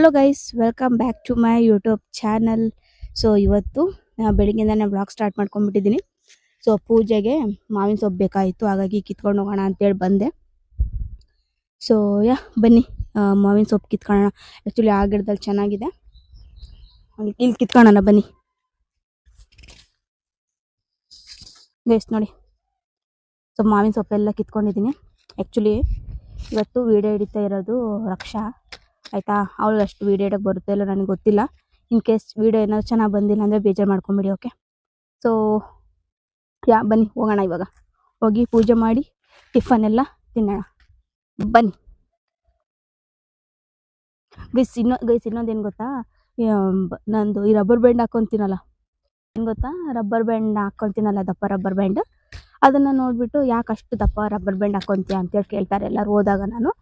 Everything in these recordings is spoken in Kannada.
Hello guys, welcome back to my YouTube channel. So ಇವತ್ತು ಬೆಳಿಗ್ಗೆಯಿಂದನೇ ಬ್ಲಾಗ್ ಸ್ಟಾರ್ಟ್ ಮಾಡ್ಕೊಂಡ್ಬಿಟ್ಟಿದ್ದೀನಿ. ಸೊ ಪೂಜೆಗೆ ಮಾವಿನ ಸೊಪ್ಪು ಬೇಕಾಯಿತು, ಹಾಗಾಗಿ ಕಿತ್ಕೊಂಡು ಹೋಗೋಣ ಅಂತೇಳಿ ಬಂದೆ. ಸೊ ಬನ್ನಿ ಮಾವಿನ ಸೊಪ್ಪು ಕಿತ್ಕೊಳ್ಳೋಣ. ಆ್ಯಕ್ಚುಲಿ ಆ ಗಿಡದಲ್ಲಿ ಚೆನ್ನಾಗಿದೆ, ಇಲ್ಲಿ ಕಿತ್ಕೊಳ್ಳೋಣ ಬನ್ನಿ ಗೈಸ್. ನೋಡಿ, ಸೊ ಮಾವಿನ ಸೊಪ್ಪೆಲ್ಲ ಕಿತ್ಕೊಂಡಿದ್ದೀನಿ. ಆ್ಯಕ್ಚುಲಿ ಇವತ್ತು ವಿಡಿಯೋ ಹಿಡಿತಾ ಇರೋದು ರಕ್ಷಾ, ಆಯಿತಾ. ಅವಳು ಅಷ್ಟು ವೀಡಿಯೋ ಇಡೋಕ್ಕೆ ಬರುತ್ತೆ ಇಲ್ಲ ನನಗೆ ಗೊತ್ತಿಲ್ಲ. ಇನ್ ಕೇಸ್ ವೀಡಿಯೋ ಏನಾದ್ರು ಚೆನ್ನಾಗಿ ಬಂದಿಲ್ಲ ಅಂದರೆ ಬೇಜಾರು ಮಾಡ್ಕೊಂಬಿಡಿ, ಓಕೆ. ಸೊ ಬನ್ನಿ ಹೋಗೋಣ. ಇವಾಗ ಹೋಗಿ ಪೂಜೆ ಮಾಡಿ ಟಿಫನ್ ಎಲ್ಲ ತಿನ್ನೋಣ ಬನ್ನಿ ಗೈಸ್. ಇನ್ನೊಂದೇನು ಗೊತ್ತಾ, ನಂದು ಈ ರಬ್ಬರ್ ಬ್ಯಾಂಡ್ ಹಾಕ್ಕೊತೀನಲ್ಲ, ಏನು ಗೊತ್ತಾ, ರಬ್ಬರ್ ಬ್ಯಾಂಡ್ ಹಾಕ್ಕೊತೀನಲ್ಲ, ದಪ್ಪ ರಬ್ಬರ್ ಬ್ಯಾಂಡ್. ಅದನ್ನು ನೋಡಿಬಿಟ್ಟು ಯಾಕೆ ಅಷ್ಟು ದಪ್ಪ ರಬ್ಬರ್ ಬ್ಯಾಂಡ್ ಹಾಕ್ಕೊತೀಯ ಅಂತೇಳಿ ಕೇಳ್ತಾರೆ ಎಲ್ಲರೂ ಹೋದಾಗ. ನಾನು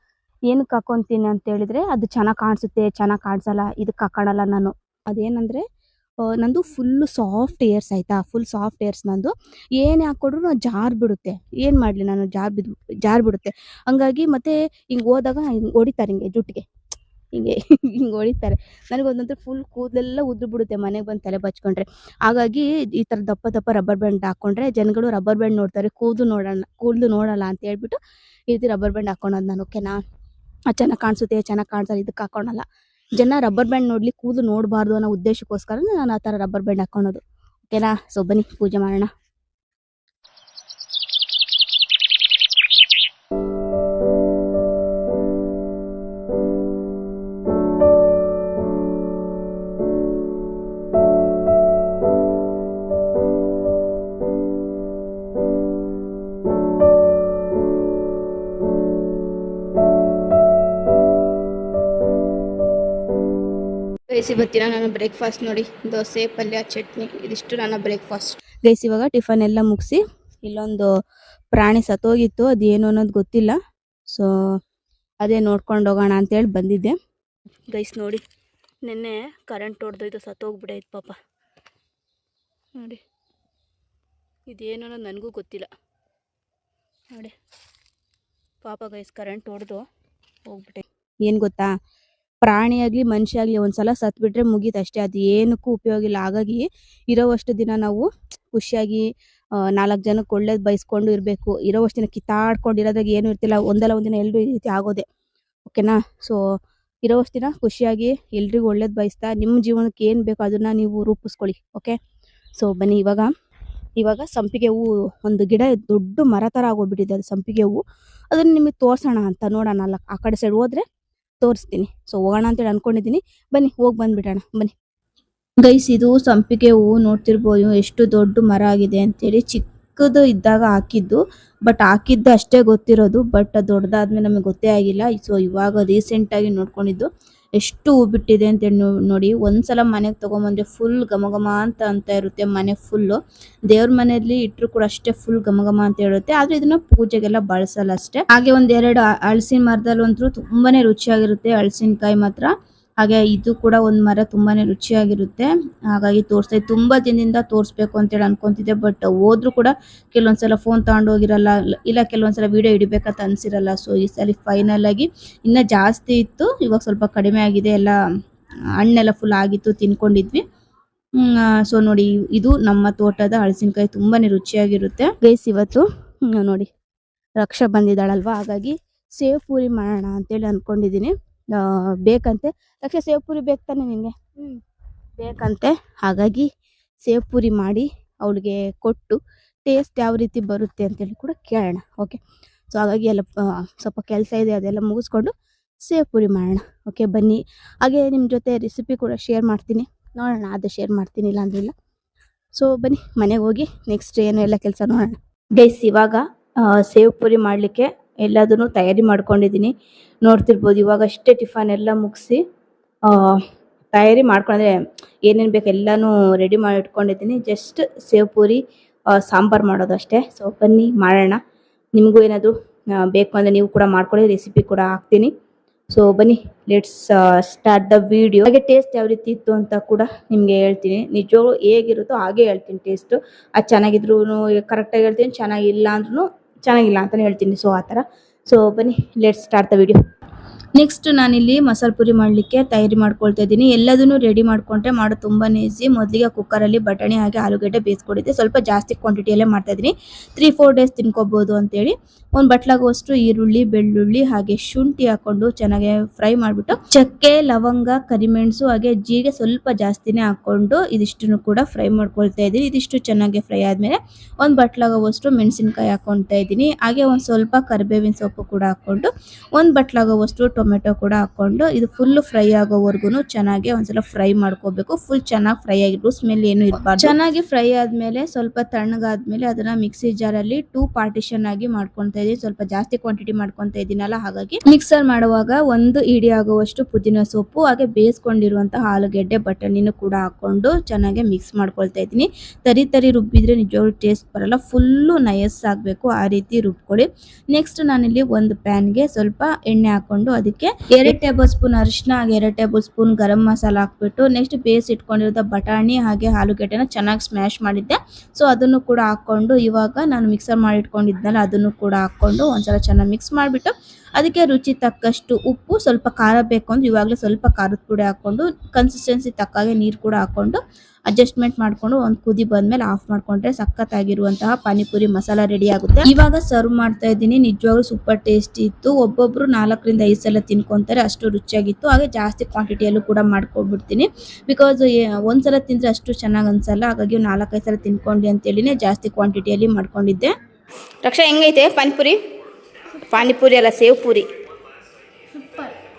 ಏನಕ್ಕೆ ಹಾಕ್ಕೊತೀನಿ ಅಂತ ಹೇಳಿದ್ರೆ, ಅದು ಚೆನ್ನಾಗಿ ಕಾಣಿಸುತ್ತೆ, ಚೆನ್ನಾಗಿ ಕಾಣಿಸಲ್ಲ, ಇದಕ್ಕೆ ಹಾಕೋಣಲ್ಲ ನಾನು. ಅದೇನಂದರೆ ನಂದು ಫುಲ್ಲು ಸಾಫ್ಟ್ ಏರ್ಸ್, ಆಯಿತಾ. ಫುಲ್ ಸಾಫ್ಟ್ ಏರ್ಸ್ ನಂದು. ಏನೇ ಹಾಕ್ಕೊಡ್ರು ನಾನು ಜಾರು ಬಿಡುತ್ತೆ. ಏನು ಮಾಡಲಿ ನಾನು, ಜಾರು ಬಿಡುತ್ತೆ. ಹಂಗಾಗಿ ಮತ್ತೆ ಹಿಂಗೆ ಹೋದಾಗ ಹಿಂಗೆ ಹೊಡಿತಾರೆ, ಹಿಂಗೆ ಜುಟ್ಟಿಗೆ ಹಿಂಗೆ ಹೊಡಿತಾರೆ. ನನಗೊಂದಂತೂ ಫುಲ್ ಕೂದಲೆಲ್ಲ ಉದ್ದು ಬಿಡುತ್ತೆ ಮನೆಗೆ ಬಂದು ತಲೆ ಬಚ್ಕೊಂಡ್ರೆ. ಹಾಗಾಗಿ ಈ ಥರ ದಪ್ಪ ದಪ್ಪ ರಬ್ಬರ್ ಬ್ಯಾಂಡ್ ಹಾಕ್ಕೊಂಡ್ರೆ ಜನಗಳು ರಬ್ಬರ್ ಬ್ಯಾಂಡ್ ನೋಡ್ತಾರೆ, ಕೂದಲು ನೋಡಲ್ಲ ಅಂತ ಹೇಳ್ಬಿಟ್ಟು ಈ ರೀತಿ ರಬ್ಬರ್ ಬ್ಯಾಂಡ್ ಹಾಕ್ಕೊಳೋದು ನಾನು, ಓಕೆನಾ. ಚೆನ್ನಾಗಿ ಕಾಣಿಸುತ್ತೆ, ಚೆನ್ನಾಗಿ ಕಾಣಿಸಲ್ಲ, ಇದಕ್ಕೆ ಹಾಕೋಣಲ್ಲ. ಜನ ರಬ್ಬರ್ ಬ್ಯಾಂಡ್ ನೋಡಲಿ, ಕೂದಲು ನೋಡಬಾರ್ದು ಅನ್ನೋ ಉದ್ದೇಶಕ್ಕೋಸ್ಕರ ನಾನು ಆ ಥರ ರಬ್ಬರ್ ಬ್ಯಾಂಡ್ ಹಾಕ್ಕೊಳೋದು, ಓಕೆನಾ. ಸೊ ಬನ್ನಿ ಪೂಜೆ ಮಾಡೋಣ. ಇವತ್ತಿನ ನನ್ನ ಬ್ರೇಕ್ಫಾಸ್ಟ್ ನೋಡಿ, ದೋಸೆ, ಪಲ್ಯ, ಚಟ್ನಿ, ಇದಿಷ್ಟು ನನ್ನ ಬ್ರೇಕ್ಫಾಸ್ಟ್ ಗೈಸ್. ಇವಾಗ ಟಿಫನ್ ಎಲ್ಲ ಮುಗಿಸಿ ಇಲ್ಲೊಂದು ಪ್ರಾಣಿ ಸತ್ತೋಗಿತ್ತು, ಅದೇನು ಅನ್ನೋದು ಗೊತ್ತಿಲ್ಲ. ಸೊ ಅದೇ ನೋಡ್ಕೊಂಡು ಹೋಗೋಣ ಅಂತೇಳಿ ಬಂದಿದ್ದೆ ಗೈಸ್. ನೋಡಿ, ನಿನ್ನೆ ಕರೆಂಟ್ ಹೊಡೆದೋಯ್ತು, ಸತ್ತೋಗ್ಬಿಡೈತೆ ಪಾಪ. ನೋಡಿ, ಇದೇನು ಅನ್ನೋದು ನನಗೂ ಗೊತ್ತಿಲ್ಲ. ನೋಡಿ ಪಾಪ ಗೈಸ್, ಕರೆಂಟ್ ಹೊಡೆದು ಹೋಗ್ಬಿಟ್ಟೆ. ಏನು ಗೊತ್ತಾ, ಪ್ರಾಣಿ ಆಗಲಿ ಮನುಷ್ಯ ಆಗಲಿ ಒಂದ್ಸಲ ಸತ್ಬಿಟ್ರೆ ಮುಗೀತು ಅಷ್ಟೇ, ಅದು ಏನಕ್ಕೂ ಉಪಯೋಗ ಇಲ್ಲ. ಹಾಗಾಗಿ ಇರೋವಷ್ಟು ದಿನ ನಾವು ಖುಷಿಯಾಗಿ 4 ಜನಕ್ಕೆ ಒಳ್ಳೇದು ಬಯಸ್ಕೊಂಡು ಇರಬೇಕು. ಇರೋವಷ್ಟು ದಿನ ಕಿತ್ತಾಡ್ಕೊಂಡಿರೋದಾಗ ಏನೂ ಇರ್ತಿಲ್ಲ, ಒಂದಲ್ಲ ಒಂದಿನ ಎಲ್ಲರೂ ಈ ರೀತಿ ಆಗೋದೆ, ಓಕೆನಾ. ಸೊ ಇರೋವಷ್ಟು ದಿನ ಖುಷಿಯಾಗಿ ಎಲ್ರಿಗೂ ಒಳ್ಳೇದು ಬಯಸ್ತಾ ನಿಮ್ಮ ಜೀವನಕ್ಕೆ ಏನು ಬೇಕೋ ಅದನ್ನು ನೀವು ರೂಪಿಸ್ಕೊಳ್ಳಿ, ಓಕೆ. ಸೊ ಬನ್ನಿ, ಇವಾಗ ಸಂಪಿಗೆ ಹೂವು ಒಂದು ಗಿಡ ದೊಡ್ಡ ಮರ ಥರ ಆಗೋಗ್ಬಿಟ್ಟಿದೆ, ಅದು ಸಂಪಿಗೆ ಹೂವು. ಅದನ್ನು ನಿಮಗೆ ತೋರಿಸೋಣ ಅಂತ ನೋಡೋಣ, ಅಲ್ಲ ಆ ಕಡೆ ಸೈಡ್ ಹೋದರೆ ತೋರಿಸ್ತೀನಿ. ಸೊ ಹೋಗೋಣ ಅಂತೇಳಿ ಅನ್ಕೊಂಡಿದ್ದೀನಿ, ಬನ್ನಿ ಹೋಗಿ ಬಂದ್ಬಿಡೋಣ ಬನ್ನಿ ಗೈಸ್. ಇದು ಸಂಪಿಗೆ ಹೂವು ನೋಡ್ತಿರ್ಬೋದು ಎಷ್ಟು ದೊಡ್ಡ ಮರ ಆಗಿದೆ ಅಂತೇಳಿ. ಚಿಕ್ಕದು ಇದ್ದಾಗ ಹಾಕಿದ್ದು, ಬಟ್ ಹಾಕಿದ್ದು ಅಷ್ಟೇ ಗೊತ್ತಿರೋದು, ಬಟ್ ದೊಡ್ಡದಾದ್ಮೇಲೆ ನಮಗೆ ಗೊತ್ತೇ ಆಗಿಲ್ಲ. ಸೊ ಇವಾಗ ರೀಸೆಂಟಾಗಿ ನೋಡ್ಕೊಂಡಿದ್ದು ಎಷ್ಟು ಹೂ ಬಿಟ್ಟಿದೆ ಅಂತೇಳಿ ನೋಡಿ. ಒಂದ್ಸಲ ಮನೆಗೆ ತೊಗೊಂಬಂದ್ರೆ ಫುಲ್ ಘಮಘಮ ಅಂತ ಇರುತ್ತೆ ಮನೆ ಫುಲ್ಲು. ದೇವ್ರ ಮನೆಯಲ್ಲಿ ಇಟ್ಟರು ಕೂಡ ಅಷ್ಟೇ ಫುಲ್ ಘಮಘಮ ಅಂತ ಇರುತ್ತೆ. ಆದ್ರೆ ಇದನ್ನ ಪೂಜೆಗೆಲ್ಲ ಬಳಸಲ್ಲ ಅಷ್ಟೇ. ಹಾಗೆ 1-2 ಹಲಸಿನ ಮರದಲ್ಲಿ ಅಂತೂ ತುಂಬಾನೇ ರುಚಿಯಾಗಿರುತ್ತೆ ಹಲಸಿನಕಾಯಿ ಮಾತ್ರ. ಹಾಗೆ ಇದು ಕೂಡ ಒಂದು ಮರ ತುಂಬಾನೇ ರುಚಿಯಾಗಿರುತ್ತೆ. ಹಾಗಾಗಿ ತೋರಿಸ್ತಾ ತುಂಬಾ ದಿನದಿಂದ ತೋರಿಸ್ಬೇಕು ಅಂತೇಳಿ ಅನ್ಕೊಂತಿದ್ದೆ, ಬಟ್ ಹೋದ್ರು ಕೂಡ ಕೆಲವೊಂದ್ಸಲ ಫೋನ್ ತಗೊಂಡು ಹೋಗಿರಲ್ಲ, ಇಲ್ಲ ಕೆಲವೊಂದ್ಸಲ ವಿಡಿಯೋ ಹಿಡಿಬೇಕಂತ ಅನ್ಸಿರಲ್ಲ. ಸೊ ಈ ಸಲ ಫೈನಲ್ ಆಗಿ ಇನ್ನ ಜಾಸ್ತಿ ಇತ್ತು, ಇವಾಗ ಸ್ವಲ್ಪ ಕಡಿಮೆ ಆಗಿದೆ. ಎಲ್ಲ ಹಣ್ಣೆಲ್ಲ ಫುಲ್ ಆಗಿತ್ತು, ತಿನ್ಕೊಂಡಿದ್ವಿ. ಸೊ ನೋಡಿ, ಇದು ನಮ್ಮ ತೋಟದ ಹಲಸಿನಕಾಯಿ, ತುಂಬಾನೇ ರುಚಿಯಾಗಿರುತ್ತೆ ಗೈಸ್. ಇವತ್ತು ನೋಡಿ ರಕ್ಷಾ ಬಂದಿದ್ದಾಳಲ್ವಾ, ಹಾಗಾಗಿ ಸೇವ್ ಪೂರಿ ಮಾಡೋಣ ಅಂತೇಳಿ ಅನ್ಕೊಂಡಿದ್ದೀನಿ. ಬೇಕಂತೆ ರಕ್ಷಾ, ಸೇವ್ ಪೂರಿ ಬೇಕು ತಾನೆ ನಿನಗೆ? ಬೇಕಂತೆ. ಹಾಗಾಗಿ ಸೇವ್ ಪೂರಿ ಮಾಡಿ ಅವಳಿಗೆ ಕೊಟ್ಟು ಟೇಸ್ಟ್ ಯಾವ ರೀತಿ ಬರುತ್ತೆ ಅಂತೇಳಿ ಕೂಡ ಕೇಳೋಣ, ಓಕೆ. ಸೊ ಹಾಗಾಗಿ ಎಲ್ಲ ಸ್ವಲ್ಪ ಕೆಲಸ ಇದೆ, ಅದೆಲ್ಲ ಮುಗಿಸ್ಕೊಂಡು ಸೇವ್ ಪೂರಿ ಮಾಡೋಣ, ಓಕೆ ಬನ್ನಿ. ಹಾಗೆ ನಿಮ್ಮ ಜೊತೆ ರೆಸಿಪಿ ಕೂಡ ಶೇರ್ ಮಾಡ್ತೀನಿ, ನೋಡೋಣ. ಅದು ಶೇರ್ ಮಾಡ್ತೀನಿ, ಇಲ್ಲ ಅಂದಿಲ್ಲ. ಸೊ ಬನ್ನಿ ಮನೆಗೆ ಹೋಗಿ ನೆಕ್ಸ್ಟ್ ಏನು ಎಲ್ಲ ಕೆಲಸ ನೋಡೋಣ ಗೈಸ್. ಇವಾಗ ಸೇವ್ ಪೂರಿ ಮಾಡಲಿಕ್ಕೆ ಎಲ್ಲದನ್ನು ತಯಾರಿ ಮಾಡ್ಕೊಂಡಿದ್ದೀನಿ, ನೋಡ್ತಿರ್ಬೋದು. ಇವಾಗ ಅಷ್ಟೇ ಟಿಫನ್ ಎಲ್ಲ ಮುಗಿಸಿ ತಯಾರಿ ಮಾಡ್ಕೊಂಡ್ರೆ ಏನೇನು ಬೇಕು ಎಲ್ಲನೂ ರೆಡಿ ಮಾಡಿ ಇಟ್ಕೊಂಡಿದ್ದೀನಿ. ಜಸ್ಟ್ ಸೇವ್ ಪೂರಿ ಸಾಂಬಾರು ಮಾಡೋದು ಅಷ್ಟೇ. ಸೊ ಬನ್ನಿ ಮಾಡೋಣ. ನಿಮಗೂ ಏನಾದರೂ ಬೇಕು ಅಂದರೆ ನೀವು ಕೂಡ ಮಾಡ್ಕೊಳ್ಳಿ, ರೆಸಿಪಿ ಕೂಡ ಹಾಕ್ತೀನಿ. ಸೊ ಬನ್ನಿ, ಲೆಟ್ಸ್ ಸ್ಟಾರ್ಟ್ ದ ವಿಡಿಯೋ. ಹಾಗೆ ಟೇಸ್ಟ್ ಯಾವ ರೀತಿ ಇತ್ತು ಅಂತ ಕೂಡ ನಿಮಗೆ ಹೇಳ್ತೀನಿ. ನಿಜವಾಗ್ಲೂ ಹೇಗಿರುತ್ತೋ ಹಾಗೆ ಹೇಳ್ತೀನಿ ಟೇಸ್ಟು. ಅದು ಚೆನ್ನಾಗಿದ್ರು ಕರೆಕ್ಟಾಗಿ ಹೇಳ್ತೀನಿ, ಚೆನ್ನಾಗಿಲ್ಲ ಅಂದ್ರೂ ಚೆನ್ನಾಗಿಲ್ಲ ಅಂತಲೇ ಹೇಳ್ತೀನಿ. ಸೊ ಆ ಥರ. ಸೊ ಬನ್ನಿ, let's start the video. Next ನಾನಿಲ್ಲಿ ಮಸಾಲೆ ಪುರಿ ಮಾಡಲಿಕ್ಕೆ ತಯಾರಿ ಮಾಡ್ಕೊಳ್ತಾ ಇದ್ದೀನಿ. ಎಲ್ಲದನ್ನು ರೆಡಿ ಮಾಡ್ಕೊಂಡ್ರೆ ಮಾಡೋದು ತುಂಬಾನೇ ಈಸಿ. ಮೊದಲಿಗೆ ಕುಕ್ಕರಲ್ಲಿ ಬಟಾಣಿ ಹಾಗೆ ಆಲೂಗಡ್ಡೆ ಬೇಯಿಸ್ಕೊಂಡಿದ್ದೆ. ಸ್ವಲ್ಪ ಜಾಸ್ತಿ ಕ್ವಾಂಟಿಟಿಯಲ್ಲೇ ಮಾಡ್ತಾ ಇದ್ದೀನಿ. 3-4 ಡೇಸ್ ತಿನ್ಕೋಬಹುದು ಅಂತೇಳಿ ಒಂದು ಬಟ್ಲಾಗುವಷ್ಟು ಈರುಳ್ಳಿ, ಬೆಳ್ಳುಳ್ಳಿ ಹಾಗೆ ಶುಂಠಿ ಹಾಕೊಂಡು ಚೆನ್ನಾಗಿ ಫ್ರೈ ಮಾಡಿಬಿಟ್ಟು ಚಕ್ಕೆ, ಲವಂಗ, ಕರಿಮೆಣಸು ಹಾಗೆ ಜೀರಿಗೆ ಸ್ವಲ್ಪ ಜಾಸ್ತಿನೇ ಹಾಕೊಂಡು ಇದಿಷ್ಟನ್ನು ಕೂಡ ಫ್ರೈ ಮಾಡ್ಕೊಳ್ತಾ ಇದ್ದೀನಿ. ಇದಿಷ್ಟು ಚೆನ್ನಾಗಿ ಫ್ರೈ ಆದ್ಮೇಲೆ ಒಂದು ಬಟ್ಲಾಗುವಷ್ಟು ಮೆಣಸಿನಕಾಯಿ ಹಾಕೊಳ್ತಾ ಇದ್ದೀನಿ. ಹಾಗೆ ಒಂದು ಸ್ವಲ್ಪ ಕರಿಬೇವಿನ ಸೊಪ್ಪು ಕೂಡ ಹಾಕೊಂಡು ಒಂದು ಬಟ್ಲಾಗುವಷ್ಟು ಟೊಮೆಟೊ ಕೂಡ ಹಾಕೊಂಡು ಇದು ಫುಲ್ ಫ್ರೈ ಆಗೋವರೆಗೂ ಚೆನ್ನಾಗಿ ಒಂದ್ಸಲ ಫ್ರೈ ಮಾಡ್ಕೋಬೇಕು. ಫುಲ್ ಚೆನ್ನಾಗಿ ಫ್ರೈ ಆಗಿರ್ಬೇಕು, ಸ್ಮೆಲ್ ಏನು ಇರಬಾರ್ದು. ಚೆನ್ನಾಗಿ ಫ್ರೈ ಆದ್ಮೇಲೆ ಸ್ವಲ್ಪ ತಣ್ಣಗಾದ್ಮೇಲೆ ಅದನ್ನ ಮಿಕ್ಸಿ ಜಾರಲ್ಲಿ 2 ಪಾರ್ಟಿಷನ್ ಆಗಿ ಮಾಡ್ಕೊಂತಾ ಇದ್ದೀನಿ. ಸ್ವಲ್ಪ ಜಾಸ್ತಿ ಕ್ವಾಂಟಿಟಿ ಮಾಡ್ಕೊಂತಾ ಇದ್ದೀನಲ್ಲ, ಹಾಗಾಗಿ ಮಿಕ್ಸರ್ ಮಾಡುವಾಗ 1 ಇಡಿ ಆಗುವಷ್ಟು ಪುದೀನ ಸೊಪ್ಪು ಹಾಗೆ ಬೇಯಿಸ್ಕೊಂಡಿರುವಂತಹ ಆಲೂಗೆಡ್ಡೆ ಬಟಾಣಿನೂ ಕೂಡ ಹಾಕೊಂಡು ಚೆನ್ನಾಗಿ ಮಿಕ್ಸ್ ಮಾಡ್ಕೊಳ್ತಾ ಇದ್ದೀನಿ. ತರಿ ರುಬ್ಬಿದ್ರೆ ನಿಜವಾಗ್ಲೂ ಟೇಸ್ಟ್ ಬರಲ್ಲ, ಫುಲ್ಲು ನಯಸ್ ಆಗಬೇಕು, ಆ ರೀತಿ ರುಬ್ಕೊಳ್ಳಿ. ನೆಕ್ಸ್ಟ್ ನಾನಿಲ್ಲಿ ಒಂದು ಪ್ಯಾನ್ಗೆ ಸ್ವಲ್ಪ ಎಣ್ಣೆ ಹಾಕೊಂಡು ಅದಕ್ಕೆ 2 ಟೇಬಲ್ ಸ್ಪೂನ್ ಅರಿಶಿನ ಹಾಗೆ 2 ಟೇಬಲ್ ಸ್ಪೂನ್ ಗರಂ ಮಸಾಲ ಹಾಕ್ಬಿಟ್ಟು ನೆಕ್ಸ್ಟ್ ಬೇಯಿಸಿ ಇಟ್ಕೊಂಡಿರೋ ಬಟಾಣಿ ಹಾಗೆ ಆಲೂಗೆಡ್ಡೆನ ಚೆನ್ನಾಗಿ ಸ್ಮ್ಯಾಶ್ ಮಾಡಿದ್ದೆ. ಸೊ ಅದನ್ನು ಕೂಡ ಹಾಕೊಂಡು ಇವಾಗ ನಾನು ಮಿಕ್ಸರ್ ಮಾಡಿ ಇಟ್ಕೊಂಡಿದ್ನಲ್ಲ ಅದನ್ನು ಕೂಡ ಹಾಕೊಂಡು ಒಂದ್ಸಲ ಚೆನ್ನಾಗಿ ಮಿಕ್ಸ್ ಮಾಡಿಬಿಟ್ಟು ಅದಕ್ಕೆ ರುಚಿ ತಕ್ಕಷ್ಟು ಉಪ್ಪು, ಸ್ವಲ್ಪ ಖಾರ ಬೇಕು ಅಂದ್ರೆ ಇವಾಗಲೇ ಸ್ವಲ್ಪ ಖಾರದ ಪುಡಿ ಹಾಕೊಂಡು ಕನ್ಸಿಸ್ಟೆನ್ಸಿ ತಕ್ಕಾಗೆ ನೀರು ಕೂಡ ಹಾಕೊಂಡು ಅಡ್ಜಸ್ಟ್ಮೆಂಟ್ ಮಾಡ್ಕೊಂಡು ಒಂದು ಕುದಿ ಬಂದ್ಮೇಲೆ ಆಫ್ ಮಾಡ್ಕೊಂಡ್ರೆ ಸಖತ್ತಾಗಿರುವಂತಹ ಪಾನಿಪುರಿ ಮಸಾಲ ರೆಡಿ ಆಗುತ್ತೆ. ಇವಾಗ ಸರ್ವ್ ಮಾಡ್ತಾ ಇದ್ದೀನಿ. ನಿಜವಾಗ್ಲೂ ಸೂಪರ್ ಟೇಸ್ಟಿ ಇತ್ತು. ಒಬ್ಬೊಬ್ರು 4ರಿಂದ 5 ಸಲ ತಿನ್ಕೊಂತಾರೆ, ಅಷ್ಟು ರುಚಿಯಾಗಿತ್ತು. ಹಾಗೆ ಜಾಸ್ತಿ ಕ್ವಾಂಟಿಟಿಯಲ್ಲೂ ಕೂಡ ಮಾಡ್ಕೊಡ್ಬಿಡ್ತೀನಿ, ಬಿಕಾಸ್ ಒಂದ್ಸಲ ತಿಂದ್ರೆ ಅಷ್ಟು ಚೆನ್ನಾಗಿ ಅನ್ಸಲ್ಲ. ಹಾಗಾಗಿ 4-5 ಸಲ ತಿನ್ಕೊಂಡಿ ಅಂತೇಳಿನೇ ಜಾಸ್ತಿ ಕ್ವಾಂಟಿಟಿಯಲ್ಲಿ ಮಾಡ್ಕೊಂಡಿದ್ದೆ. ರಕ್ಷಾ, ಹೆಂಗೈತೆ ಪಾನಿಪುರಿ ಅಲ್ಲ, ಸೇವ್ ಪೂರಿ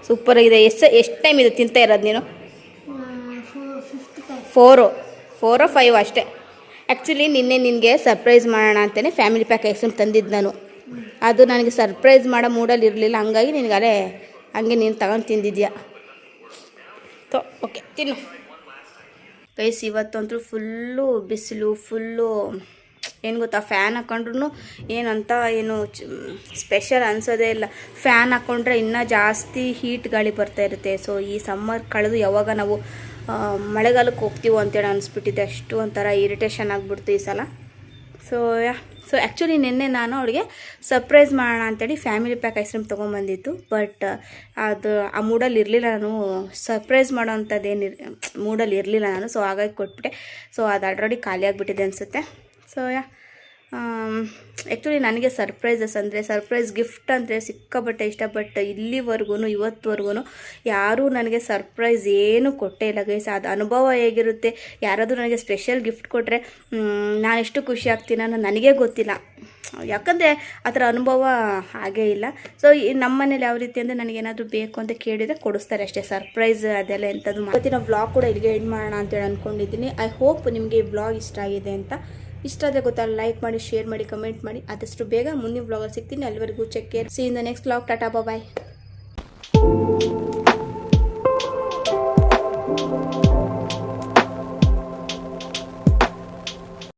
ಸೂಪರ್ ಆಗಿದೆ. ಎಷ್ಟು ಟೈಮ್ ಇದು ತಿಂತಾ ಇರೋದು ನೀನು? 4 or 5 ಅಷ್ಟೇ. ಆ್ಯಕ್ಚುಲಿ ನಿನಗೆ ಸರ್ಪ್ರೈಸ್ ಮಾಡೋಣ ಅಂತಲೇ ಫ್ಯಾಮಿಲಿ ಪ್ಯಾಕ್ ಐಸ್ ಕ್ರೀಮ್ ತಂದಿದ್ದು ನಾನು. ಅದು ನನಗೆ ಸರ್ಪ್ರೈಸ್ ಮಾಡೋ ಮೂಡಲ್ಲಿ ಇರಲಿಲ್ಲ, ಹಂಗಾಗಿ ನಿನಗಲೇ ಹಂಗೆ ನೀನು ತಗೊಂಡು ತಿಂದಿದ್ಯಾ. ಓಕೆ, ತಿನ್ನು ಗೈಸ್. ಇವತ್ತಂತೂ ಫುಲ್ಲು ಬಿಸಿಲು, ಫುಲ್ಲು ಏನು ಗೊತ್ತಾ, ಫ್ಯಾನ್ ಹಾಕೊಂಡ್ರು ಏನು ಸ್ಪೆಷಲ್ ಅನಿಸೋದೇ ಇಲ್ಲ. ಫ್ಯಾನ್ ಹಾಕ್ಕೊಂಡ್ರೆ ಇನ್ನೂ ಜಾಸ್ತಿ ಹೀಟ್ ಗಾಳಿ ಬರ್ತಾ ಇರುತ್ತೆ. ಸೊ ಈ ಸಮ್ಮರ್ ಕಳೆದು ಯಾವಾಗ ನಾವು ಮಳೆಗಾಲಕ್ಕೆ ಹೋಗ್ತೀವೋ ಅಂತೇಳಿ ಅನಿಸ್ಬಿಟ್ಟಿದೆ. ಅಷ್ಟು ಒಂಥರ ಇರಿಟೇಷನ್ ಆಗಿಬಿಡ್ತು ಈ ಸಲ. ಸೊ ಆ್ಯಕ್ಚುಲಿ ನಿನ್ನೆ ನಾನು ಅವಳಿಗೆ ಸರ್ಪ್ರೈಸ್ ಮಾಡೋಣ ಅಂತೇಳಿ ಫ್ಯಾಮಿಲಿ ಪ್ಯಾಕ್ ಐಸ್ ಕ್ರೀಮ್ ತೊಗೊಂಬಂದಿತ್ತು. ಬಟ್ ಅದು ಆ ಮೂಡಲ್ಲಿ ಇರಲಿಲ್ಲ, ನಾನು ಸರ್ಪ್ರೈಸ್ ಮಾಡೋ ಅಂಥದ್ದೇನು ಮೂಡಲ್ಲಿ ಇರಲಿಲ್ಲ ನಾನು. ಸೊ ಹಾಗಾಗಿ ಕೊಟ್ಬಿಟ್ಟೆ. ಸೊ ಅದು ಆಲ್ರೆಡಿ ಖಾಲಿ ಆಗಿಬಿಟ್ಟಿದೆ ಅನಿಸುತ್ತೆ. ಸೊ ಆ್ಯಕ್ಚುಲಿ ನನಗೆ ಸರ್ಪ್ರೈಸ್ ಗಿಫ್ಟ್ ಅಂದರೆ ಸಿಕ್ಕಾಪಟ್ಟೆ ಇಷ್ಟ. ಬಟ್ ಇವತ್ತುವರೆಗೂ ಯಾರೂ ನನಗೆ ಸರ್ಪ್ರೈಸ್ ಏನೂ ಕೊಟ್ಟೇ ಇಲ್ಲ ಗೈಸ್. ಅದು ಅನುಭವ ಹೇಗಿರುತ್ತೆ, ಯಾರಾದರೂ ನನಗೆ ಸ್ಪೆಷಲ್ ಗಿಫ್ಟ್ ಕೊಟ್ಟರೆ ನಾನೆಷ್ಟು ಖುಷಿ ಆಗ್ತೀನಿ ಅನ್ನೋ ನನಗೇ ಗೊತ್ತಿಲ್ಲ. ಯಾಕಂದರೆ ಆ ಥರ ಅನುಭವ ಹಾಗೇ ಇಲ್ಲ. ಸೊ ನಮ್ಮ ಮನೇಲಿ ಯಾವ ರೀತಿ ಅಂದರೆ ನನಗೇನಾದರೂ ಬೇಕು ಅಂತ ಕೇಳಿದರೆ ಕೊಡಿಸ್ತಾರೆ ಅಷ್ಟೇ. ಸರ್ಪ್ರೈಸ್ ಅದೆಲ್ಲ ಎಂಥದ್ದು. ಇವತ್ತಿನ ವ್ಲಾಗ್ ಕೂಡ ಇಲ್ಲಿಗೆ ಎಂಡ್ ಮಾಡೋಣ ಅಂತೇಳಿ ಅಂದ್ಕೊಂಡಿದ್ದೀನಿ. ಐ ಹೋಪ್ ನಿಮಗೆ ಈ ವ್ಲಾಗ್ ಇಷ್ಟ ಆಗಿದೆ ಅಂತ. ಇಷ್ಟ ಆದರೆ ಗೊತ್ತಲ್ಲ, ಲೈಕ್ ಮಾಡಿ, ಶೇರ್ ಮಾಡಿ, ಕಮೆಂಟ್ ಮಾಡಿ. ಆದಷ್ಟು ಬೇಗ ಮುಂದಿನ ವ್ಲಾಗಲ್ಲಿ ಸಿಗ್ತೀನಿ. ಅಲ್ಲಿವರೆಗೂ take care. See in the next vlog. Tata, bye.